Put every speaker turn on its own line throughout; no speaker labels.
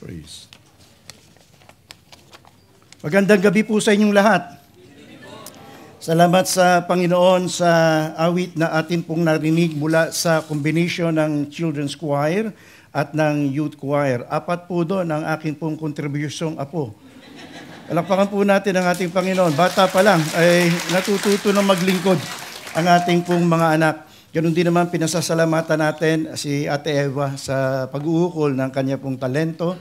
Praise. Magandang gabi po sa inyong lahat. Salamat sa Panginoon sa awit na atin pong narinig mula sa combination ng Children's Choir at ng Youth Choir. Apat po doon ang akin pong kontribusyong apo. Palakpakan po natin ang ating Panginoon. Bata pa lang ay natututo ng maglingkod ang ating pong mga anak. Ganun din naman pinasasalamatan natin si Ate Eva sa pag-uukol ng kanya pong talento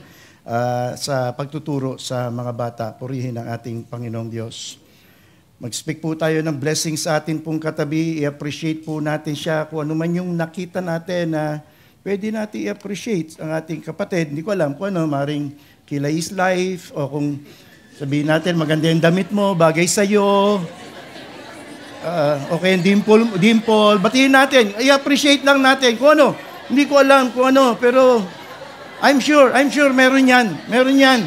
sa pagtuturo sa mga bata. Purihin ang ating Panginoong Diyos. Mag-speak po tayo ng blessing sa atin pong katabi. I-appreciate po natin siya kung ano man yung nakita natin na pwede natin i-appreciate ang ating kapatid. Hindi ko alam kung ano, maring kilay is life o kung sabihin natin maganda yung damit mo, bagay sa'yo. Okay, dimple. Batiin natin. I-appreciate lang natin kung ano. Hindi ko alam kung ano, pero I'm sure, meron yan.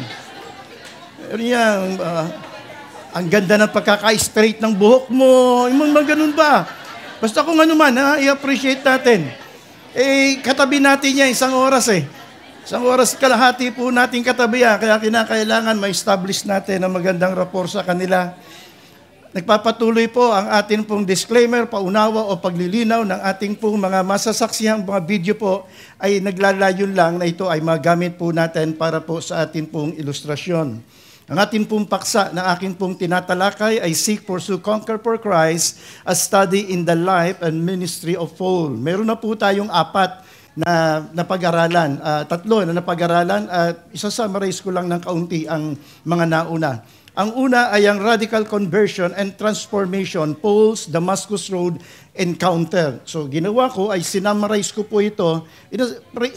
Ang ganda ng pagkaka-straight ng buhok mo. Yung mga ganun ba? Basta kung ano man, i-appreciate natin. Katabi natin yan, isang oras Isang oras kalahati po natin katabi yan. Kaya kinakailangan ma-establish natin ang magandang rapport sa kanila. Nagpapatuloy po ang atin pong disclaimer, paunawa o paglilinaw ng ating pong mga masasaksihang mga video po ay naglalayon lang na ito ay magamit po natin para po sa atin pong ilustrasyon. Ang atin pong paksa na akin pong tinatalakay ay Seek, Pursue, Conquer for Christ, a study in the life and ministry of Paul. Meron na po tayong apat na napag-aralan, tatlo na napag-aralan at isa-summarize ko lang ng kaunti ang mga nauna. Ang una ay ang Radical Conversion and Transformation, Paul's Damascus Road Encounter. So ginawa ko ay sinummarize ko po ito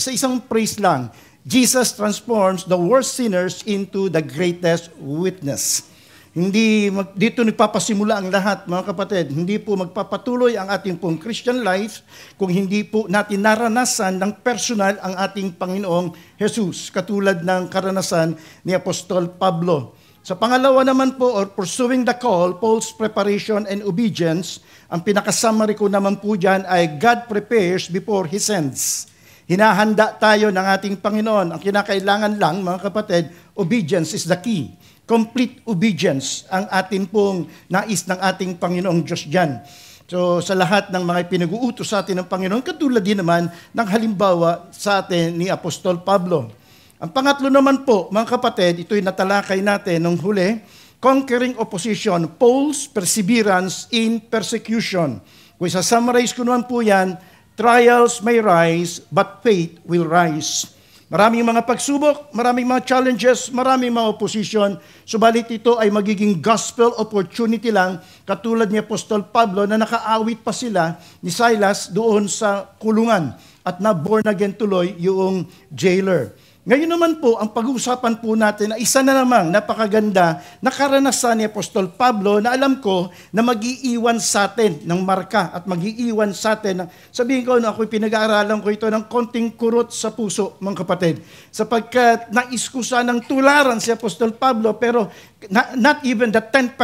sa isang phrase lang. Jesus transforms the worst sinners into the greatest witness. Dito nagpapasimula ang lahat, mga kapatid. Hindi po magpapatuloy ang ating pong Christian life kung hindi po natin naranasan ng personal ang ating Panginoong Jesus, katulad ng karanasan ni Apostol Pablo. Sa pangalawa naman po, or pursuing the call, Paul's preparation and obedience, ang pinakasummary ko naman po dyan ay God prepares before He sends. Hinahanda tayo ng ating Panginoon. Ang kinakailangan lang, mga kapatid, obedience is the key. Complete obedience ang atin pong nais ng ating Panginoong Diyos dyan. So sa lahat ng mga pinag-uutos sa atin ng Panginoon, katulad din naman ng halimbawa sa atin ni Apostol Pablo. Ang pangatlo naman po, mga kapatid, ito'y natalakay natin nung huli, Conquering Opposition, Paul's Perseverance in Persecution. Kung isa-summarize ko naman po yan, Trials may rise, but faith will rise. Maraming mga pagsubok, maraming mga challenges, maraming mga opposition, subalit ito ay magiging gospel opportunity lang, katulad ni Apostol Pablo na nakaawit pa sila ni Silas doon sa kulungan at na-born again tuloy yung jailer. Ngayon naman po, ang pag-uusapan po natin ay isa na namang napakaganda na karanasan ni Apostol Pablo na alam ko na mag-iiwan sa atin ng marka at mag-iiwan sa atin. Sabihin ko na ako'y pinag-aaralan ko ito ng konting kurot sa puso, mga kapatid. Sapagkat nais ko sanang tularan si Apostol Pablo pero not even the 10%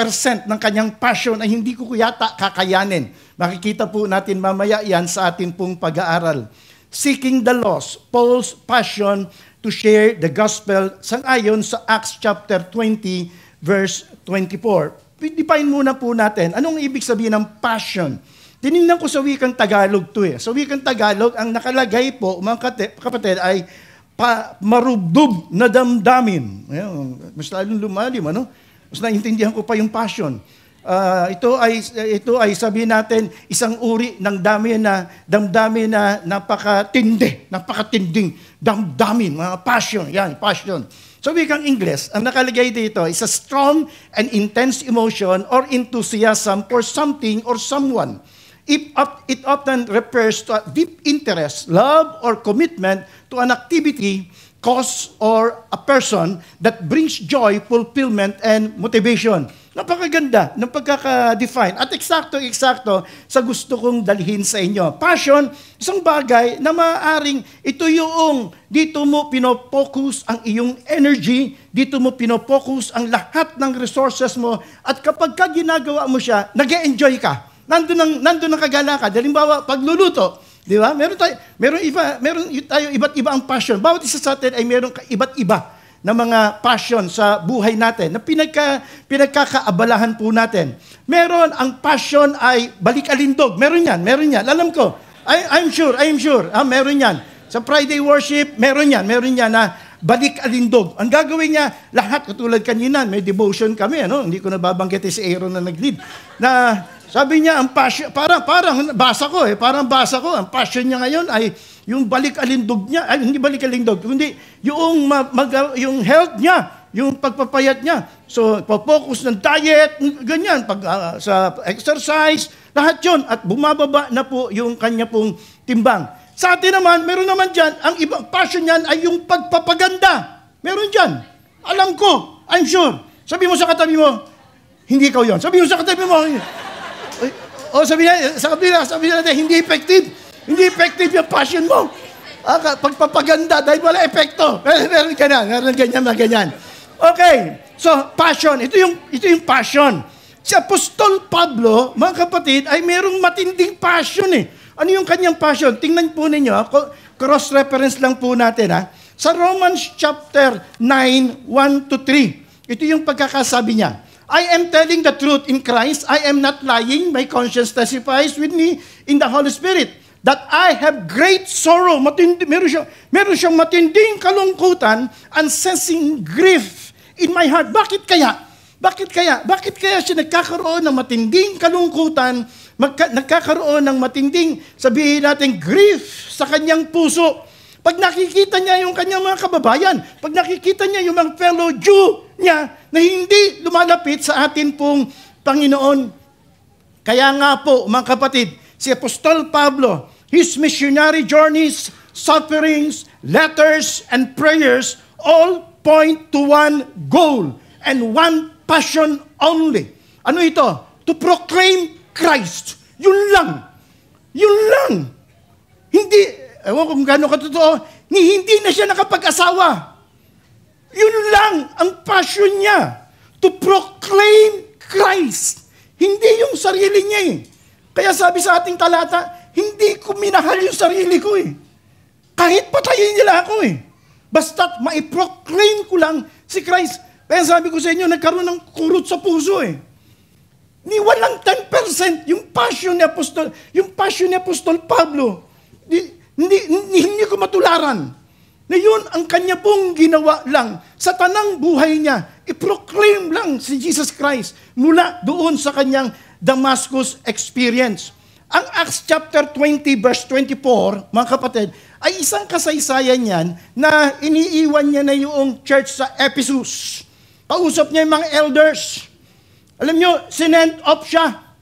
ng kanyang passion ay hindi ko yata kakayanin. Makikita po natin mamaya yan sa atin pong pag-aaral. Seeking the lost, Paul's passion to share the gospel sang-ayon sa Acts chapter 20 verse 24. Define muna po natin, anong ibig sabihin ng passion? Tinignan ko sa wikang Tagalog to . Sa wikang Tagalog, ang nakalagay po, mga kapatid, ay marubdob na damdamin. Mas lalong lumalim, Mas naintindihan ko pa yung passion. Ito ay sabihin natin isang uri ng damdamin na napakatinding damdamin, mga passion, passion. So wikang English, ang nakalagay dito is a strong and intense emotion or enthusiasm for something or someone. It often refers to a deep interest, love, or commitment to an activity, cause, or a person that brings joy, fulfillment, and motivation. Napakaganda ng pagkaka-define. At eksakto sa gusto kong dalhin sa inyo. Passion, isang bagay na maaaring ito yung dito mo pinofocus ang iyong energy, dito mo pinofocus ang lahat ng resources mo, at kapag ginagawa mo siya, nag-e-enjoy ka. Nandun ang kagalakan. Halimbawa, pagluluto, Di ba? Meron tayo iba't iba ang passion. Bawat isa sa atin ay meron iba't iba na mga passion sa buhay natin na pinagkakaabalahan po natin. Meron ang passion ay balik-alindog. Meron yan. Alam ko. I'm sure. Meron yan. Sa Friday worship, meron yan na balik-alindog. Ang gagawin niya, lahat, katulad kanina, may devotion kami, hindi ko nababanggit si Aaron na nag-lead, na sabi niya, ang passion, parang basa ko, ang passion niya ngayon ay yung balik-alindog niya, hindi balik-alindog, kundi yung health niya, yung pagpapayat niya. So, focus ng diet, ganyan, sa exercise, lahat yun, at bumababa na po yung kanya pong timbang. Sa atin naman, meron naman dyan, ang ibang passion niyan ay yung pagpapaganda. Meron dyan. Alam ko, I'm sure. Sabi mo sa katabi mo, hindi ikaw yon. Sabi mo sa katabi mo, sabi niya, hindi effective. Hindi effective yung passion mo. Pagpapaganda, dahil wala epekto. Meron ganyan. Okay, so passion. Ito yung passion. Si Apostol Pablo, mga kapatid, ay merong matinding passion eh. Ano yung kanyang passion? Tingnan po ninyo, cross-reference lang po natin. Sa Romans chapter 9, 1-3, ito yung pagkakasabi niya. I am telling the truth in Christ. I am not lying. My conscience testifies with me in the Holy Spirit that I have great sorrow. Meron siyang matinding kalungkutan, unceasing grief in my heart. Bakit kaya? Bakit kaya siya nagkakaroon ng matinding kalungkutan, nagkakaroon ng matinding, sabihin natin, grief sa kanyang puso? Pag nakikita niya yung kanyang mga kababayan, pag nakikita niya yung mga fellow Jew niya na hindi lumalapit sa atin pong Panginoon. Kaya nga po, mga kapatid, si Apostol Pablo, his missionary journeys, sufferings, letters, and prayers all point to one goal and one passion only. Ano ito? To proclaim Christ. Yun lang. Hindi, ewan kung gano'n katotoo, hindi na siya nakapag-asawa. Yun lang ang passion niya. To proclaim Christ. Hindi yung sarili niya eh. Kaya sabi sa ating talata, hindi ko minahal yung sarili ko eh. Kahit patayin nila ako eh. Basta't maiproclaim ko lang si Christ. Kaya sabi ko sa inyo, nagkaroon ng kurot sa puso eh. Ni walang 10% yung passion ni Apostol Pablo. Hindi ko matularan. Na yun ang kanya pong ginawa lang sa tanang buhay niya. I-proclaim lang si Jesus Christ mula doon sa kanyang Damascus experience. Ang Acts chapter 20 verse 24, mga kapatid, ay isang kasaysayan yan na iniiwan niya na yung church sa Ephesus. Kausap niya yung mga elders. Alam nyo, sinend off siya.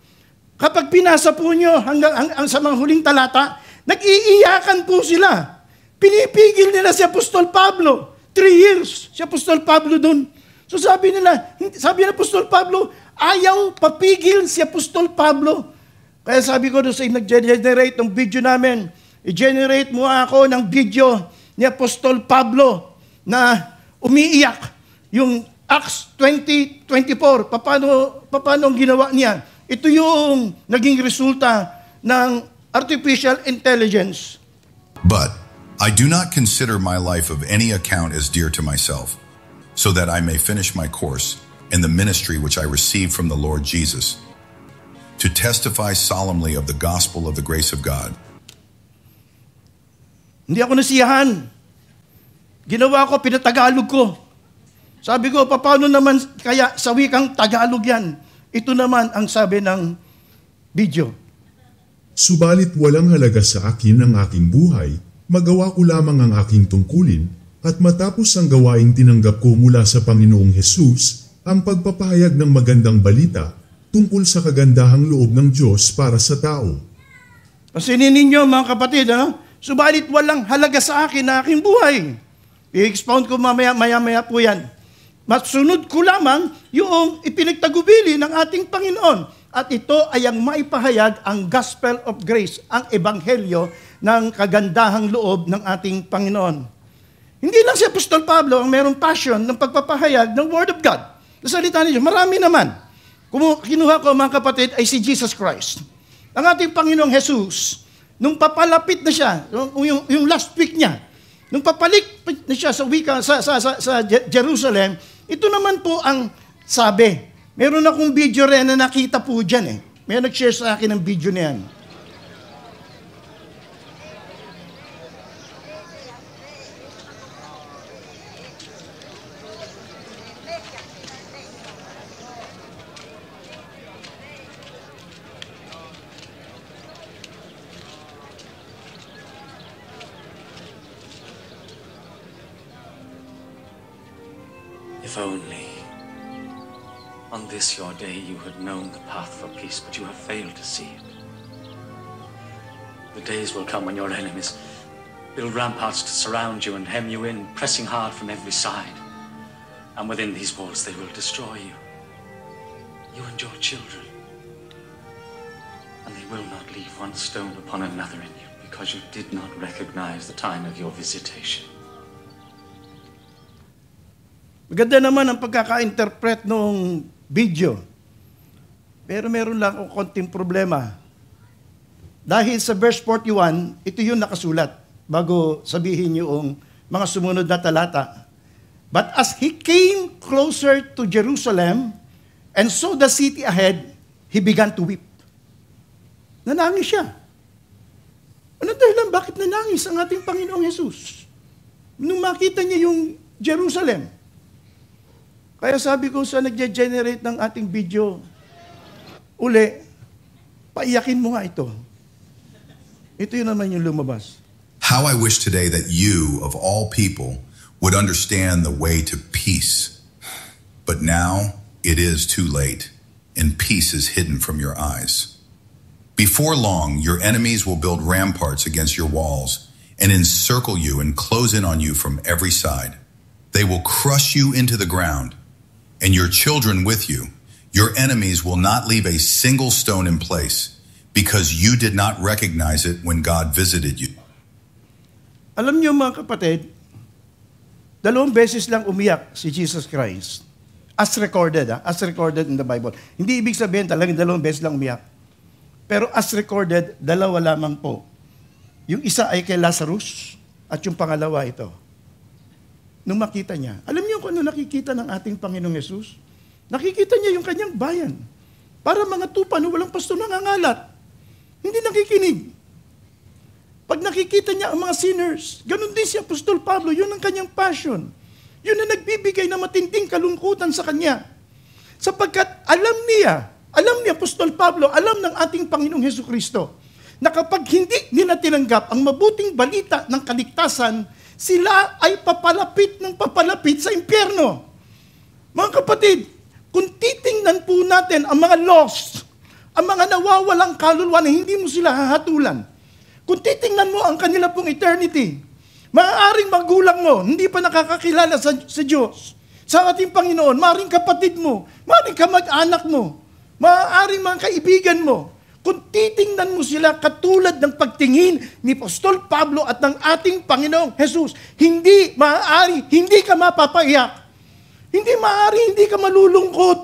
Kapag pinasa po nyo hanggang sa mga huling talata, nag-iiyakan po sila. Pinipigil nila si Apostol Pablo. 3 years si Apostol Pablo dun. So sabi ni Apostol Pablo, ayaw papigil si Apostol Pablo. Kaya sabi ko doon sa nag-generate ng video namin, i-generate mo ako ng video ni Apostol Pablo na umiiyak. Yung Acts 20:24, paano ang ginawa niya? Ito yung naging resulta ng artificial intelligence.
But I do not consider my life of any account as dear to myself, so that I may finish my course in the ministry which I received from the Lord Jesus, to testify solemnly of the gospel of the grace of God.
Hindi ako nasiyahan. Ginawa ko, pinatagalog ko. Sabi ko, paano naman kaya sa wikang Tagalog yan? Ito naman ang sabi ng video.
Subalit walang halaga sa akin ang aking buhay, magawa ko lamang ang aking tungkulin, at matapos ang gawaing tinanggap ko mula sa Panginoong Hesus, ang pagpapahayag ng magandang balita tungkol sa kagandahang loob ng Diyos para sa tao.
Pasinin ninyo mga kapatid, subalit walang halaga sa akin na aking buhay. I-expound ko maya po yan. Masunod ko lamang yung ipinagtagubili ng ating Panginoon. At ito ay ang maipahayag ang gospel of grace, ang ebanghelyo ng kagandahang loob ng ating Panginoon. Hindi lang si Apostol Pablo ang mayroong passion ng pagpapahayag ng Word of God. Sa salita ni Diyos, marami naman. Kinuha ko mga kapatid ay si Jesus Christ. Ang ating Panginoong Jesus, nung papalapit na siya, yung last week niya, nung papalapit na siya sa Jerusalem, ito naman po ang sabi. Meron akong video rin na nakita po dyan eh. May nag-share sa akin ng video na yan.
If only on this your day you had known the path for peace, but you have failed to see it. The days will come when your enemies build ramparts to surround you and hem you in, pressing hard from every side. And within these walls they will destroy you, you and your children. And they will not leave one stone upon another in you, because you did not recognize the time of your visitation.
Maganda naman ang pagkaka-interpret ng video. Pero meron lang akong konting problema. Dahil sa verse 41, ito yung nakasulat bago sabihin yung mga sumunod na talata. But as he came closer to Jerusalem and saw the city ahead, he began to weep. Nanangis siya. Ano dahilan? Bakit nanangis ang ating Panginoong Jesus? Nung makita niya yung Jerusalem. Kaya sabi ko sa nagge-generate ng ating video, uli, paiyakin mo nga ito. Ito yun naman yung lumabas.
How I wish today that you, of all people, would understand the way to peace. But now it is too late, and peace is hidden from your eyes. Before long, your enemies will build ramparts against your walls and encircle you and close in on you from every side. They will crush you into the ground, and your children with you. Your enemies will not leave a single stone in place, because you did not recognize it when God visited you.
Alam niyo mga kapatid, 2 beses lang umiyak si Jesus Christ. As recorded in the Bible. Hindi ibig sabihin talagang 2 beses lang umiyak. Pero as recorded, 2 lamang po. Yung isa ay kay Lazarus, at yung pangalawa ito. Nung makita niya, alam niyo kung ano nakikita ng ating Panginoong Yesus? Nakikita niya yung kanyang bayan. Para mga tupa na walang pasto nangangalat. Hindi nakikinig. Pag nakikita niya ang mga sinners, ganun din si Apostol Pablo, yun ang kanyang passion. Yun ang nagbibigay na matinding kalungkutan sa kanya. Sapagkat alam ni Apostol Pablo, alam ng ating Panginoong Hesukristo, na kapag hindi nila tinanggap ang mabuting balita ng kaligtasan, sila ay papalapit sa impyerno. Mga kapatid, kung titingnan po natin ang mga lost, ang mga nawawalang kaluluwa na hindi mo sila hahatulan, kung titingnan mo ang kanila pong eternity, maaaring magulang mo, hindi pa nakakakilala sa Diyos, sa ating Panginoon, maaaring kapatid mo, maaaring kamag-anak mo, maaaring mga kaibigan mo, kung titingnan mo sila katulad ng pagtingin ni Apostol Pablo at ng ating Panginoong Jesus, hindi ka mapapaiyak. Hindi ka malulungkot.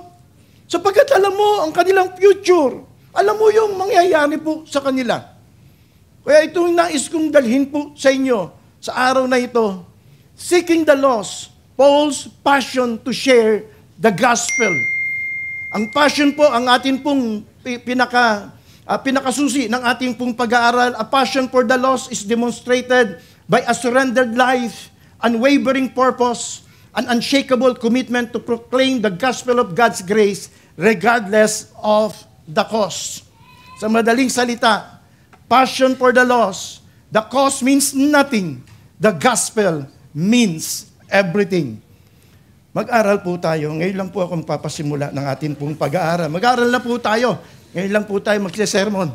Sapagkat alam mo ang kanilang future. Alam mo yung mangyayari po sa kanila. Kaya itong nais kong dalhin po sa inyo sa araw na ito, seeking the lost, Paul's passion to share the gospel. Ang passion po, ang atin pong pinakasusi ng ating pong pag-aaral, a passion for the lost is demonstrated by a surrendered life, unwavering purpose, an unshakable commitment to proclaim the gospel of God's grace regardless of the cost. Sa madaling salita, passion for the lost, the cost means nothing, the gospel means everything. Mag-aral po tayo. Ngayon lang po akong papasimula ng ating pong pag-aaral. Mag-aaral na po tayo. Ngayon lang po tayo magsisermon.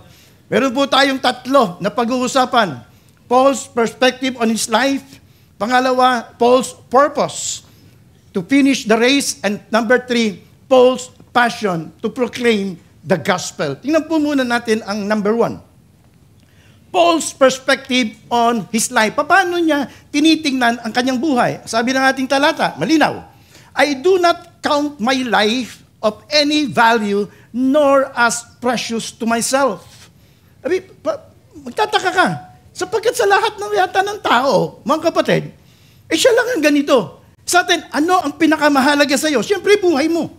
Meron po tayong 3 na pag-uusapan. Paul's perspective on his life. Pangalawa, Paul's purpose to finish the race. And number 3, Paul's passion to proclaim the gospel. Tingnan po muna natin ang number 1. Paul's perspective on his life. Paano niya tinitingnan ang kanyang buhay? Sabi ng ating talata, malinaw, I do not count my life of any value nor as precious to myself. magtataka ka. Sapagkat sa lahat ng yata ng tao, mga kapatid, siya lang ang ganito. Sa atin, ano ang pinakamahalaga sa iyo? Siyempre, buhay mo.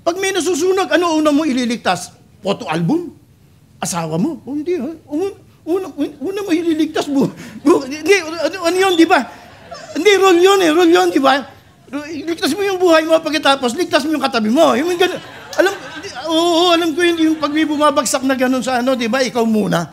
Pag may nasusunog, ano una mo ililigtas? Photo album? Asawa mo? O hindi, ha? Una mo ililigtas hindi, ano yun, di ba? Hindi, rule yun, di ba? Ligtas mo yung buhay mo pagkatapos, ligtas mo yung katabi mo. Yung ganun. Alam ko yun, yung pag may bumabagsak na ganun sa di ba? Ikaw muna.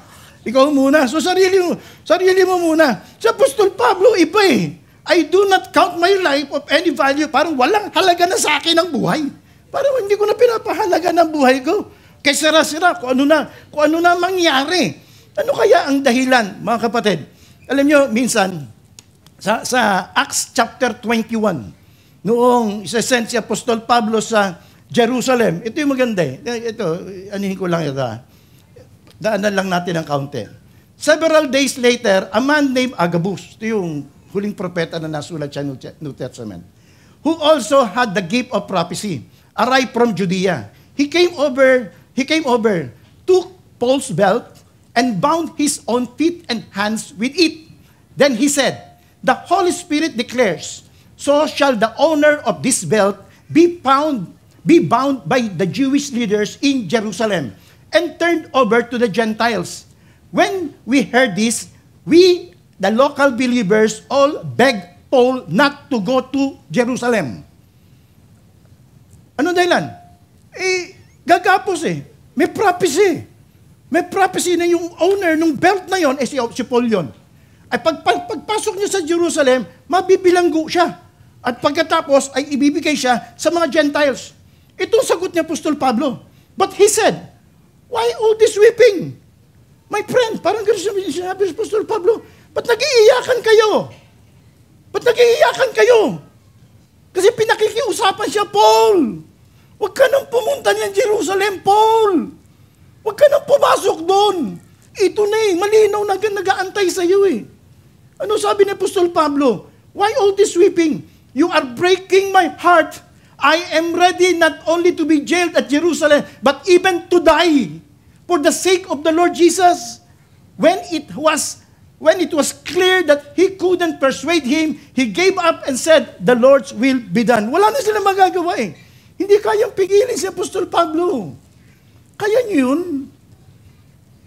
So sarili mo muna. Sa Apostol Pablo, iba eh. I do not count my life of any value. Parang walang halaga na sa akin ang buhay. Parang hindi ko na pinapahalaga ng buhay ko. Kaya sira-sira, kung ano na mangyari. Ano kaya ang dahilan, mga kapatid? Alam nyo, minsan, sa Acts chapter 21, noong isa-send si Apostol Pablo sa Jerusalem, ito yung maganda eh. Ito, anihin ko lang ito. Daanan lang natin ang kaunti. Several days later, a man named Agabus, ito yung huling propeta na nasulat sa New Testament, who also had the gift of prophecy, arrived from Judea. He came over, took Paul's belt, and bound his own feet and hands with it. Then he said, the Holy Spirit declares, so shall the owner of this belt be bound by the Jewish leaders in Jerusalem and turned over to the Gentiles. When we heard this, we, the local believers, all begged Paul not to go to Jerusalem. Ano dahilan? Gagapos eh. May prophecy. May prophecy na yung owner ng belt na yon, si Paul yun. Ay pagpasok niya sa Jerusalem, mabibilanggo siya. At pagkatapos ay ibibigay siya sa mga Gentiles. Itong sagot niya, Apostol Pablo. But he said, why all this weeping? My friend, parang gano'n sinabi si Apostol Pablo, ba't nag-iiyakan kayo? Ba't nag-iiyakan kayo? Kasi pinakikiusapan siya, Paul. Huwag ka nang pumunta niyan Jerusalem, Paul. Huwag ka nang pumasok doon. Ito na eh, malinaw na nag-aantay sa iyo eh. Ano sabi ni Apostol Pablo? Why all this weeping? You are breaking my heart. I am ready not only to be jailed at Jerusalem, but even to die for the sake of the Lord Jesus. When it was clear that he couldn't persuade him, he gave up and said, the Lord's will be done. Wala na sila magagawa eh. Hindi kayang pigilin si Apostol Pablo. Kaya niyo yun.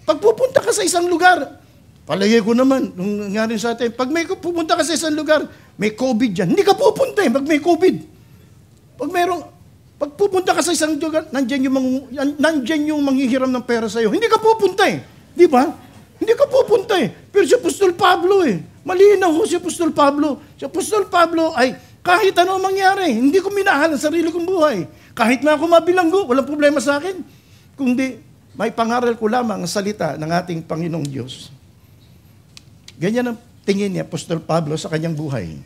Pag pupunta ka sa isang lugar, palagay ko naman, nung nangyari sa atin, pag may pupunta ka sa isang lugar, may COVID dyan, hindi ka pupunta eh, pag may COVID. Pag pupunta ka sa isang lugar, nandyan yung manghihiram ng pera sa'yo, hindi ka pupunta eh. Di ba? Hindi ka pupunta eh. Pero si Apostol Pablo eh, malinaw ho si Apostol Pablo. Si Apostol Pablo ay, kahit ano mangyari, hindi ko minahal ang sarili kong buhay. Kahit na ako mabilanggo, walang problema sa akin. Kundi, may pangaral ko lamang ang salita ng ating Panginoong Diyos. Ganyan ang tingin ni Apostol Pablo sa kanyang buhay.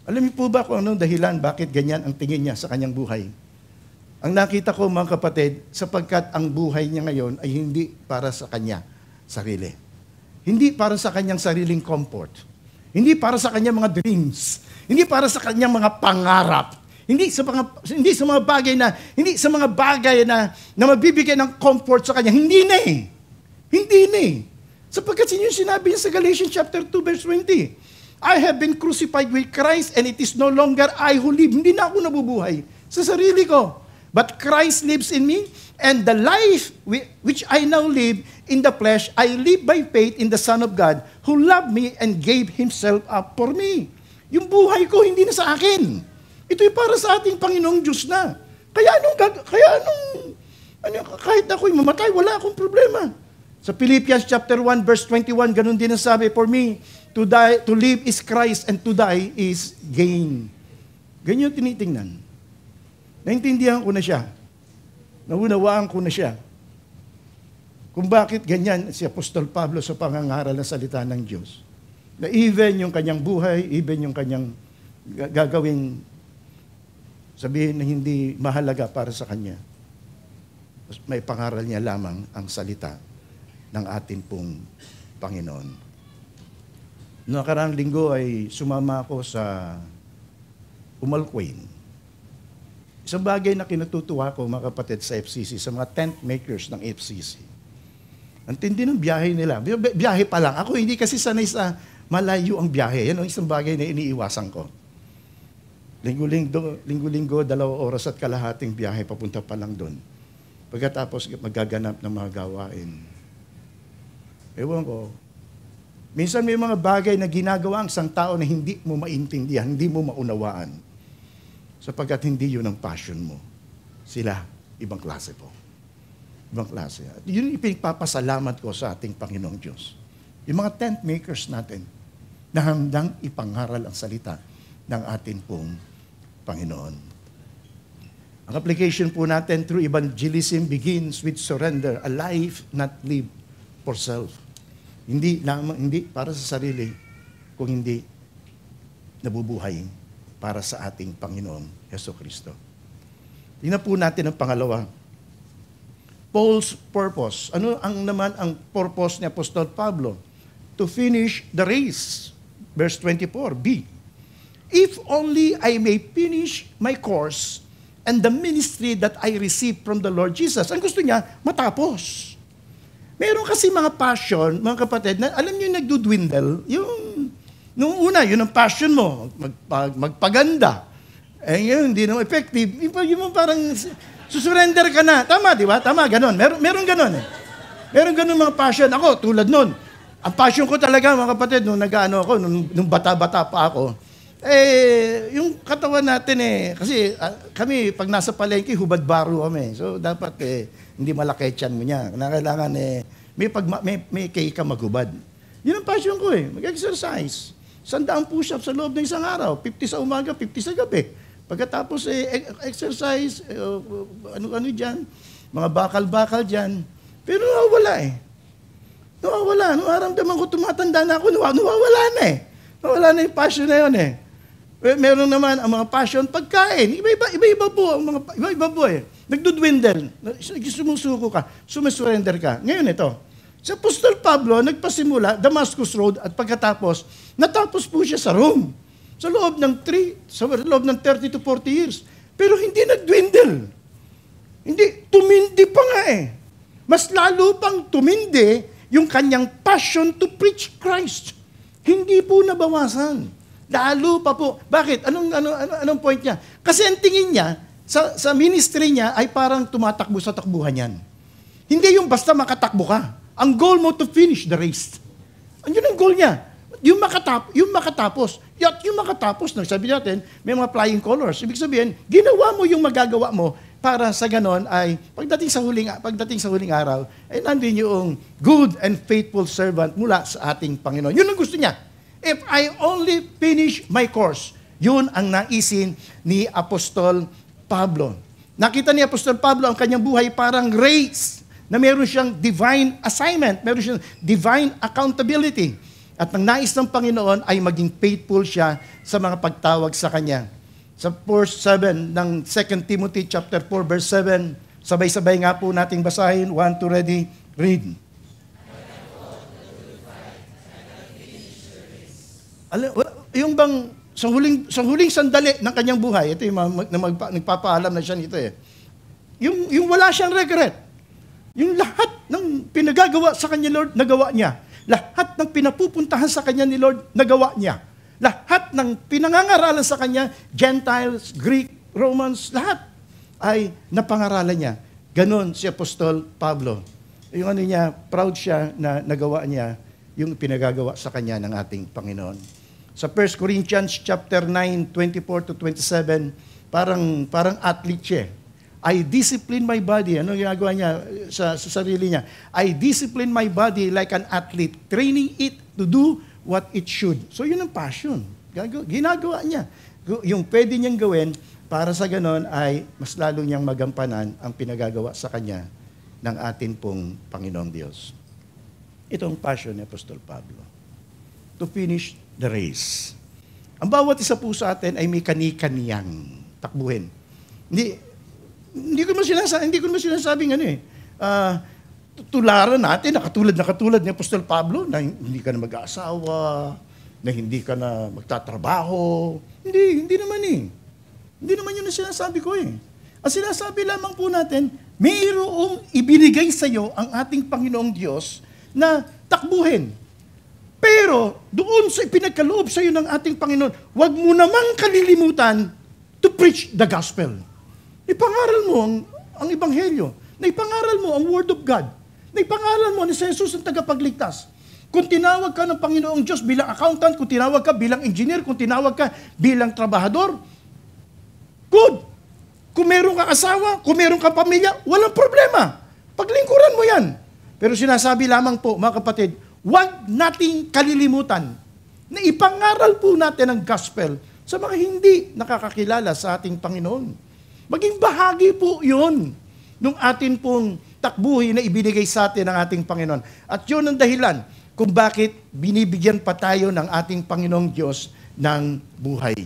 Alam niyo po ba kung anong dahilan bakit ganyan ang tingin niya sa kanyang buhay? Ang nakita ko mga kapatid, sapagkat ang buhay niya ngayon ay hindi para sa kanya sarili. Hindi para sa kanyang sariling comfort. Hindi para sa kanyang mga dreams. Hindi para sa kanyang mga pangarap. Hindi sa mga bagay na mabibigay ng comfort sa kanya. Hindi na eh. Sapagkat yung sinabi niya sa Galatians chapter 2 verse 20. I have been crucified with Christ and it is no longer I who live. Hindi na ako nabubuhay sa sarili ko. But Christ lives in me and the life which I now live in the flesh, I live by faith in the Son of God who loved me and gave Himself up for me. Yung buhay ko hindi na sa akin. Ito'y para sa ating Panginoong Diyos na. Kahit ako'y mamatay, wala akong problema. Sa Philippians chapter 1 verse 21, ganun din ang sabi, for me, to live is Christ and to die is gain. Ganyan tinitingnan. Naintindihan ko na siya. Naunawaan ko na siya. Kung bakit ganyan si Apostol Pablo sa pangangaral ng salita ng Diyos. Na even yung kanyang buhay, even yung kanyang gagawing sabihin na hindi mahalaga para sa kanya. May pangaral niya lamang ang salita ng ating pong Panginoon. Noong nakaraang linggo ay sumama ako sa Umalquain. Isang bagay na kinatutuwa ko mga kapatid sa FCC, sa mga tent makers ng FCC. Ang tindi ng biyahe nila. Biyahe pa lang. Ako hindi kasi sanay sa malayo ang biyahe. Yan ang isang bagay na iniiwasan ko. Linggo-linggo, 2 oras at kalahating biyahe, papunta pa lang doon. Pagkatapos magaganap ng mga gawain. Ewan ko. Minsan may mga bagay na ginagawa ang isang tao na hindi mo maintindihan, hindi mo maunawaan. Sapagkat hindi yun ang passion mo. Sila, ibang klase po. Ibang klase. At yun yung ipinapasalamat ko sa ating Panginoong Diyos. Yung mga tent makers natin na handang ipangaral ang salita ng ating pong Panginoon. Ang application po natin through evangelism begins with surrender, a life not lived for self. Hindi para sa sarili, kung hindi nabubuhay para sa ating Panginoon Jesucristo. Tingnan po natin ang pangalawa. Paul's purpose. Ano naman ang purpose ni Apostol Pablo? To finish the race. Verse 24b. If only I may finish my course and the ministry that I received from the Lord Jesus. Ang gusto niya, matapos. Meron kasi mga passion, mga kapatid, na alam niyo yung nagdudwindle, nung una, yun ang passion mo, magpaganda. Yun, hindi naman effective. Yung parang susurrender ka na. Tama, di ba? Tama, ganon. Meron ganon eh. Meron ganon mga passion. Ako, tulad nun. Ang passion ko talaga, mga kapatid, nung nung bata-bata pa ako, yung katawan natin kasi kami, pag nasa palengke, hubad-baro kami. So, dapat hindi malaki tiyan mo niya. Kailangan may cake ka maghubad. Yun ang passion ko mag-exercise. 100 push-ups sa loob ng isang araw. 50 sa umaga, 50 sa gabi. Pagkatapos, exercise, ano dyan, mga bakal-bakal dyan. Pero nawawala Nawawala. Nung aramdaman ko, tumatanda na ako, nawawala na Nawawala na yung passion na yun Meron naman ang mga passion, pagkain. Iba-iba po. Iba-iba po Nagdudwindle. Sumusuko ka. Sumusurrender ka. Ngayon ito. Si Apostol Pablo, nagpasimula, Damascus Road, at pagkatapos, natapos po siya sa Rome. Sa loob ng 30 to 40 years. Pero hindi nagdwindle. Hindi, tumindi pa nga Mas lalo pang tumindi yung kanyang passion to preach Christ. Hindi po nabawasan. Lalo pa po. Bakit? Anong point niya? Kasi ang tingin niya, sa ministry niya ay parang tumatakbo sa takbuhan yan. Hindi yung basta makatakbo ka. Ang goal mo to finish the race. Yun ang goal niya. Yung makatapos. At yung makatapos, sabi natin, may mga flying colors. Ibig sabihin, ginawa mo yung magagawa mo para sa ganon ay pagdating sa huling araw, ay nandun yung good and faithful servant mula sa ating Panginoon. Yun ang gusto niya. If I only finish my course, yun ang naisin ni Apostol Pablo. Nakita ni Apostol Pablo ang kanyang buhay parang race na meron siyang divine assignment, meron siyang divine accountability. At ang nais ng Panginoon ay maging faithful siya sa mga pagtawag sa kanya. Sa verse 7 ng 2 Timothy chapter 4 verse 7, sabay-sabay nga po nating basahin. 1, 2, ready, read. Yung bang sa huling sandali ng kanyang buhay, ito yung nagpapaalam na siya nito Yung wala siyang regret. Yung lahat ng pinagagawa sa kanya, Lord, nagawa niya. Lahat ng pinapupuntahan sa kanya ni Lord, nagawa niya. Lahat ng pinangangaralan sa kanya, Gentiles, Greek, Romans, lahat ay napangaralan niya. Ganon si Apostol Pablo. Yung proud siya na nagawa niya yung pinagagawa sa kanya ng ating Panginoon. Sa 1 Corinthians chapter 9, 24 to 27, parang athlete siya. I discipline my body. Ano ginagawa niya sa sarili niya? I discipline my body like an athlete, training it to do what it should. So yun ang passion. Ginagawa niya. Yung pwede niyang gawin para sa ganon ay mas lalo niyang magampanan ang pinagagawa sa kanya ng atin pong Panginoong Diyos. Ito ang passion ni Apostol Pablo. To finish the race. Ang bawat isa po sa atin ay may kani-kaniyang takbuhin. Hindi ko naman sinasabing tularan natin na katulad ni Apostol Pablo na hindi ka na mag-aasawa, na hindi ka na magtatrabaho. Hindi naman Hindi naman yun ang sinasabi ko Ang sinasabi lamang po natin, mayroong ibinigay sa iyo ang ating Panginoong Diyos na takbuhin. Pero doon sa ipinagkaloob sa iyo ng ating Panginoon, huwag mo namang kalilimutan to preach the gospel. Ipangaral mo ang Ebanghelyo. Naipangaral mo ang Word of God. Naipangaral mo ni Jesus ang tagapagligtas. Kung tinawag ka ng Panginoong Diyos bilang accountant, kung tinawag ka bilang engineer, kung tinawag ka bilang trabahador, good. Kung meron kang asawa, kung meron kang pamilya, walang problema. Paglingkuran mo yan. Pero sinasabi lamang po, mga kapatid, huwag nating kalilimutan na ipangaral po natin ang gospel sa mga hindi nakakakilala sa ating Panginoon. Maging bahagi po yun nung atin pong takbuhin na ibinigay sa atin ng ating Panginoon. At yun ang dahilan kung bakit binibigyan pa tayo ng ating Panginoong Diyos ng buhay.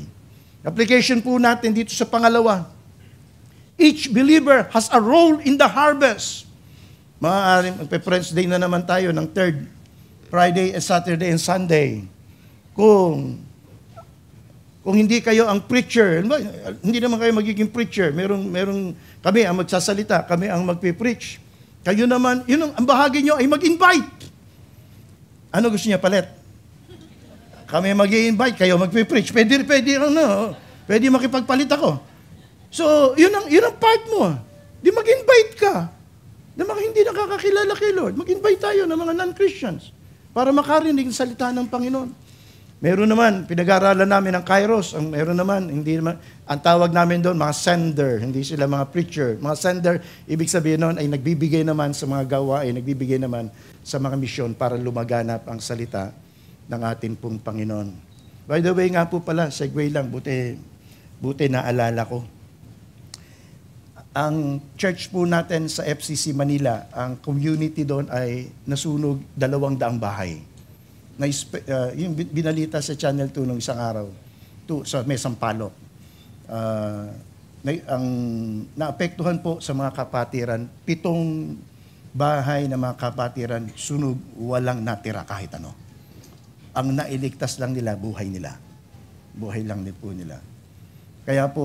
Application po natin dito sa pangalawa. Each believer has a role in the harvest. Maaaring magpe-Friends Day na naman tayo ng 3rd Friday, Saturday, and Sunday. Kung hindi kayo ang preacher, hindi naman kayo magiging preacher. Merong kami ang magsasalita, kami ang magpipreach. Kayo naman, ang bahagi nyo ay mag-invite. Ano gusto niya palit? Kami mag-i-invite, kayo magpipreach. Pwede makipagpalit ako. So, yun ang part mo. Di mag-invite ka. Na mga hindi nakakakilala kay Lord. Mag-invite tayo ng mga non-Christians para makarinig ang salita ng Panginoon. Meron naman, pinag-aaralan namin ang Kairos. Meron naman, ang tawag namin doon, mga sender. Hindi sila mga preacher. Mga sender, ibig sabihin noon ay nagbibigay naman sa mga gawain, nagbibigay naman sa mga misyon para lumaganap ang salita ng ating pong Panginoon. By the way nga po pala, segue lang, buti naalala ko. Ang church po natin sa FCC Manila, ang community doon ay nasunog 200 bahay. Yung binalita sa Channel 2 nung isang araw, sa Sampaloc. Naapektuhan po sa mga kapatiran, 7 bahay na mga kapatiran, sunog, walang natira kahit ano. Ang nailigtas lang nila, buhay nila. Buhay lang din po nila. Kaya po,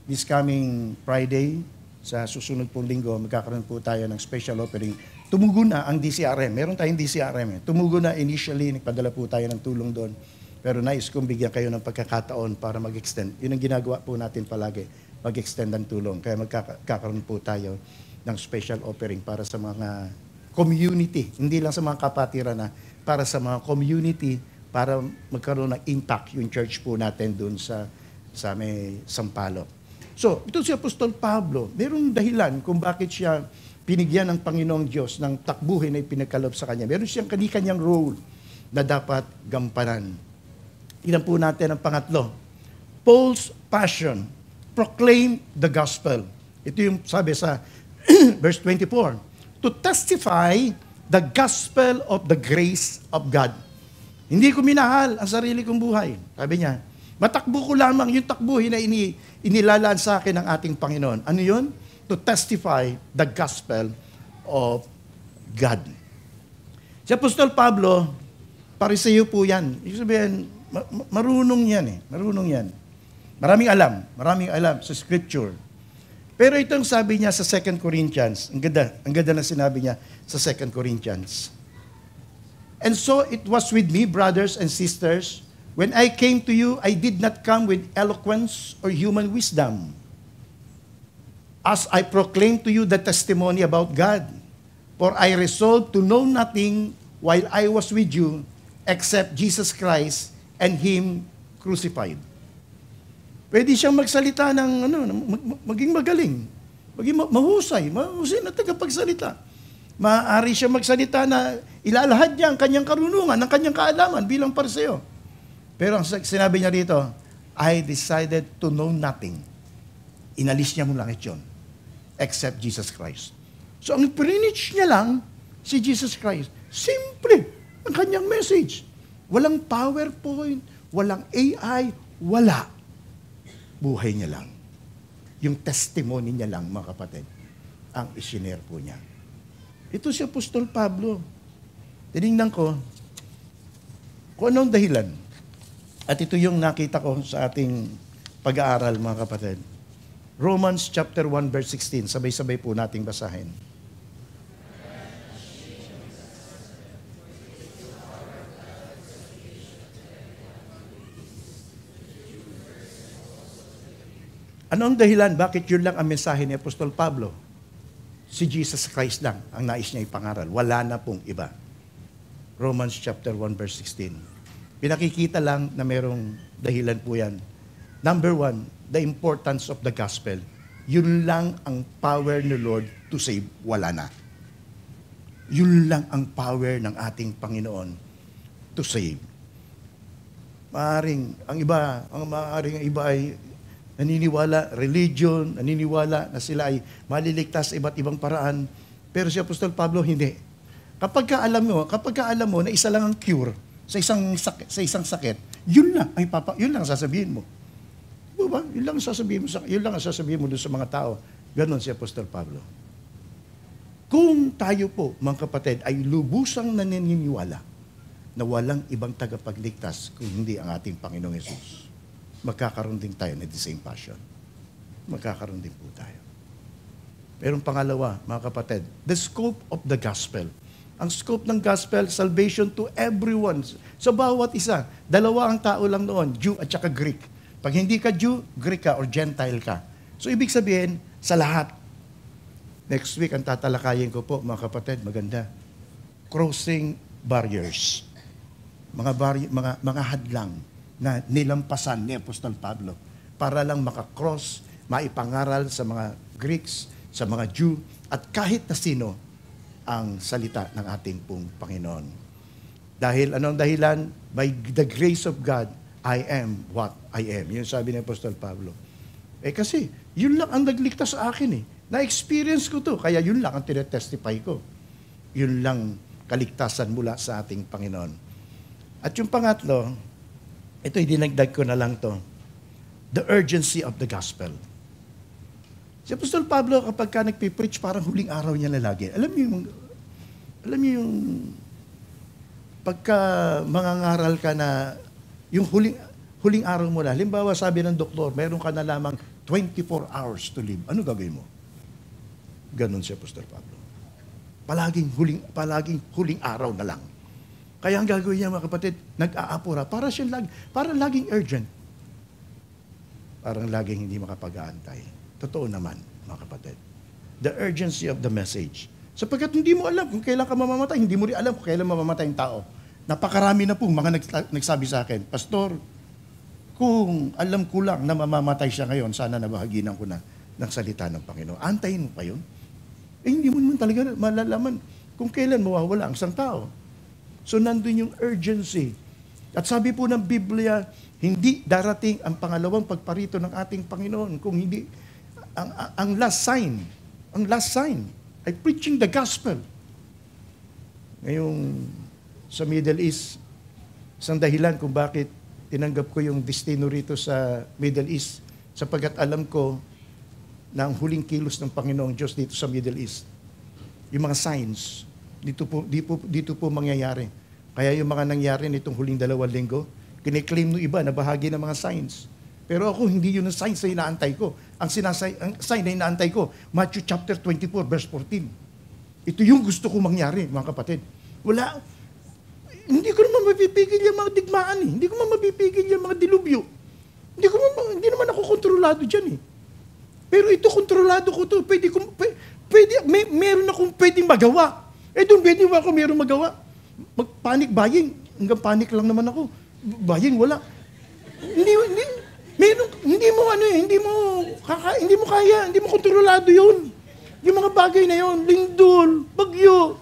this coming Friday, sa susunod pong linggo, magkakaroon po tayo ng special offering. Tumugo na ang DCRM. Meron tayong DCRM. Tumugo na initially, nagpadala po tayo ng tulong doon. Pero nais kong bigyan kayo ng pagkakataon para mag-extend. Yun ang ginagawa po natin palagi, mag-extend ng tulong. Kaya magkakaroon po tayo ng special offering para sa mga community. Hindi lang sa mga kapatiran na, para sa mga community, para magkaroon ng impact yung church po natin doon sa may Sampaloc. So, ito si Apostol Pablo, mayroong dahilan kung bakit siya pinigyan ng Panginoong Diyos ng takbuhin na ipinagkaloob sa kanya. Meron siyang kanyang role na dapat gampanan. Tingnan po natin ang pangatlo. Paul's passion, proclaim the gospel. Ito yung sabi sa verse 24. To testify the gospel of the grace of God. Hindi ko minahal ang sarili kong buhay. Sabi niya, matakbo ko lamang yung takbuhin na inilalaan sa akin ng ating Panginoon. Ano yun? To testify the gospel of God. Si Apostol Pablo, Pariseo po yan. Ibig sabihin, marunong yan eh. Marunong yan. Maraming alam sa scripture. Pero itong sabi niya sa 2 Corinthians, ang ganda na sinabi niya sa 2 Corinthians. And so it was with me, brothers and sisters, when I came to you, I did not come with eloquence or human wisdom, as I proclaimed to you the testimony about God. For I resolved to know nothing while I was with you, except Jesus Christ and Him crucified. Pwede siyang magsalita ng, maging magaling, maging mahusay na tagapagsalita. Maaari siyang magsalita na ilalahad niya ang kanyang karunungan, ang kanyang kaalaman bilang Pariseo. Pero ang sinabi niya rito, I decided to know nothing. Inalis niya mula yun, except Jesus Christ. So ang preach niya lang, si Jesus Christ. Simple ang kanyang message. Walang PowerPoint, walang AI, wala. Buhay niya lang. Yung testimony niya lang, mga kapatid, ang isinare po niya. Ito si Apostol Pablo. Tinignan ko, kung anong dahilan. At ito yung nakita ko sa ating pag-aaral, mga kapatid. Romans chapter 1 verse 16. Sabay-sabay po nating basahin. Ano ang dahilan? Bakit yun lang ang mensahe ni Apostol Pablo? Si Jesus Christ lang ang nais niya ipangaral. Wala na pong iba. Romans chapter 1 verse 16. Pinakikita lang na merong dahilan po yan. Number 1, the importance of the gospel. Yun lang ang power ni Lord to save. Wala na. Yun lang ang power ng ating Panginoon to save. Maaring ang iba ay naniniwala, religion, naniniwala na sila ay maliligtas sa iba't ibang paraan. Pero si Apostol Pablo, hindi. Kapag ka alam mo na isa lang ang cure sa isang sakit, yun lang ang sasabihin mo. Diba? Yun lang ang sasabihin mo doon sa mga tao. Ganon si Apostol Pablo. Kung tayo po, mga kapatid, ay lubusang naniniwala na walang ibang tagapagligtas kung hindi ang ating Panginoong Yesus, magkakaroon din tayo ng the same passion. Magkakaroon din po tayo. Pero pangalawa, mga kapatid, the scope of the gospel. Ang scope ng gospel, salvation to everyone. Sa bawat isa. Dalawa ang tao lang noon, Jew at saka Greek. Pag hindi ka Jew, Greek ka or Gentile ka. So ibig sabihin, sa lahat. Next week, ang tatalakayin ko po, mga kapatid, maganda. Crossing barriers. Mga hadlang na nilampasan ni Apostol Pablo para lang makakross, maipangaral sa mga Greeks, sa mga Jew, at kahit na sino ang salita ng ating pong Panginoon. Dahil anong dahilan? By the grace of God, I am what I am. Yun sabi ni Apostol Pablo. Kasi, yun lang ang nagligtas sa akin . Na-experience ko to, kaya yun lang ang tinetestify ko. Yun lang kaligtasan mula sa ating Panginoon. At yung pangatlo, ito, dinagdag ko na lang to. The urgency of the gospel. Si Apostol Pablo, kapag ka nagpipreach, parang huling araw niya na lagi. Alam niyo yung pagka mangangaral ka na, yung huling araw mo na, halimbawa sabi ng doktor, meron ka na lamang 24 hours to live. Ano gagawin mo? Ganon si Apostol Pablo. Palaging huling araw na lang. Kaya ang gagawin niya, mga kapatid, nag-aapura. Para laging urgent. Parang laging hindi makapag-aantay. Totoo naman, mga kapatid. The urgency of the message. Sapagkat hindi mo alam kung kailan ka mamamatay, hindi mo rin alam kung kailan mamamatay yung tao. Napakarami na po mga nagsabi sa akin, Pastor, kung alam ko lang na mamamatay siya ngayon, sana nabahaginan ko na ng salita ng Panginoon. Antayin mo pa yun? Hindi mo naman talaga malalaman kung kailan mawawala ang isang tao. So nandun yung urgency. At sabi po ng Biblia, hindi darating ang pangalawang pagparito ng ating Panginoon kung hindi ang last sign ay preaching the gospel. Ngayong sa Middle East, isang dahilan kung bakit tinanggap ko yung destino rito sa Middle East, sapagkat alam ko na ang huling kilos ng Panginoong Diyos dito sa Middle East, yung mga signs, dito po mangyayari. Kaya yung mga nangyari nitong huling 2 linggo, kiniklaim ng iba na bahagi ng mga signs. Pero ako, hindi yun ang signs na inaantay ko. Ang sign na inaantay ko, Matthew chapter 24, verse 14. Ito yung gusto ko mangyari, mga kapatid. Hindi ko naman mapipigil yung mga digmaan . Hindi ko naman mapipigil yung mga dilubyo. Hindi naman ako kontrolado dyan . Pero ito, kontrolado ko to. Meron akong pwedeng magawa. Doon pwede ako meron magawa. Mag-panic buying. Hanggang panic lang naman ako. Buying, wala. Hindi mo kaya. Hindi mo kontrolado yun. Yung mga bagay na yun, lindol, bagyo.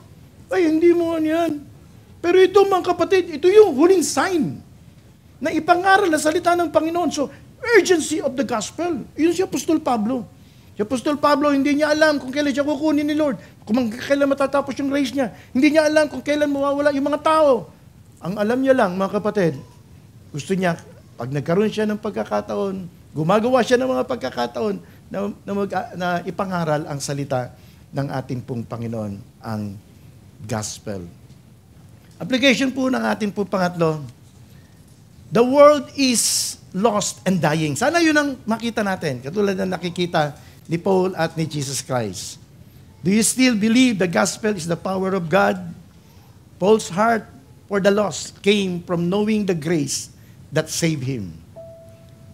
Hindi mo yan. Pero ito, mga kapatid, ito yung huling sign na ipangaral na salita ng Panginoon. So, urgency of the gospel. Yun si Apostol Pablo. Si Apostol Pablo, hindi niya alam kung kailan siya kukunin ni Lord, kung kailan matatapos yung race niya. Hindi niya alam kung kailan mawawala yung mga tao. Ang alam niya lang, mga kapatid, gusto niya, pag nagkaroon siya ng pagkakataon, gumagawa siya ng mga pagkakataon na ipangaral ang salita ng ating pong Panginoon, ang gospel. Application po ng ating po pangatlo, The world is lost and dying. Sana yun ang makita natin, katulad ng nakikita ni Paul at ni Jesus Christ. Do you still believe the gospel is the power of God? Paul's heart for the lost came from knowing the grace that saved him.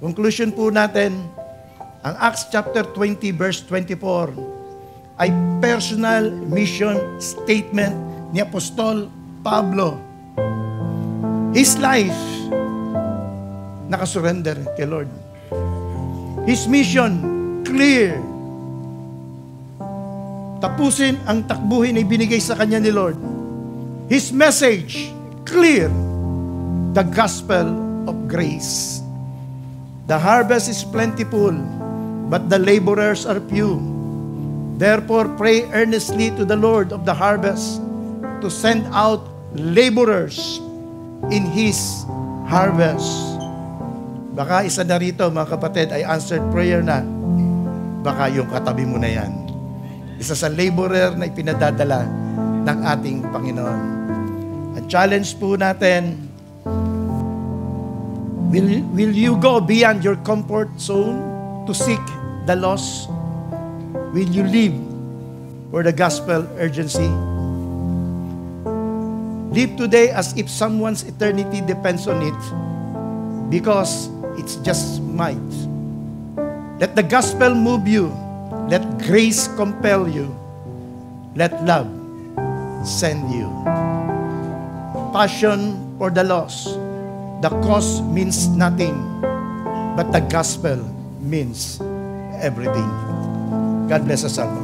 Conclusion po natin, ang Acts chapter 20 verse 24 ay personal mission statement ni Apostol Pablo. His life nakasurrender kay Lord. His mission, clear. Tapusin ang takbuhin na ibinigay sa kanya ni Lord. His message, clear. The gospel of grace. The harvest is plentiful, but the laborers are few. Therefore, pray earnestly to the Lord of the harvest to send out laborers in His harvest. Baka isa na rito, mga kapatid, ay answered prayer na. Baka yung katabi mo na yan. Isa sa laborer na ipinadadala ng ating Panginoon. Ang challenge po natin, will you go beyond your comfort zone to seek the lost? Will you live for the gospel urgency? Live today as if someone's eternity depends on it, because it's just might. Let the gospel move you. Let grace compel you. Let love send you. Passion for the lost. The cause means nothing, but the gospel means everything. God bless us all.